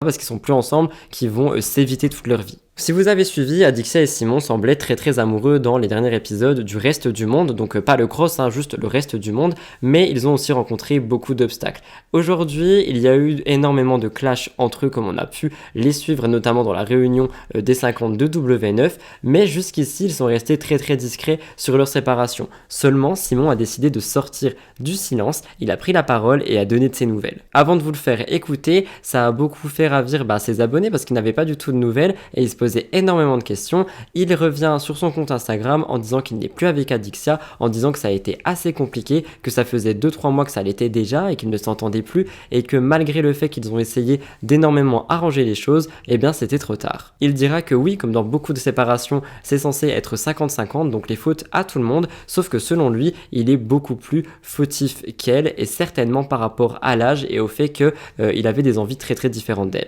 parce qu'ils sont plus ensemble, qu'ils vont s'éviter toute leur vie. Si vous avez suivi, Adixia et Simon semblaient très amoureux dans les derniers épisodes du reste du monde, donc pas le cross, juste le reste du monde, mais ils ont aussi rencontré beaucoup d'obstacles. Aujourd'hui, il y a eu énormément de clash entre eux comme on a pu les suivre, notamment dans la réunion des 50 de W9, mais jusqu'ici ils sont restés très discrets sur leur séparation. Seulement, Simon a décidé de sortir du silence, il a pris la parole et a donné de ses nouvelles. Avant de vous le faire écouter, ça a beaucoup fait ravir ses abonnés parce qu'ils n'avaient pas du tout de nouvelles et ils se posaient énormément de questions. Il revient sur son compte Instagram en disant qu'il n'est plus avec Adixia, en disant que ça a été assez compliqué, que ça faisait 2-3 mois que ça l'était déjà et qu'ils ne s'entendaient plus et que malgré le fait qu'ils ont essayé d'énormément arranger les choses, eh bien c'était trop tard. Il dira que oui, comme dans beaucoup de séparations, c'est censé être 50-50, donc les fautes à tout le monde, sauf que selon lui, il est beaucoup plus fautif qu'elle et certainement par rapport à l'âge et au fait qu'il avait des envies très différentes d'elle.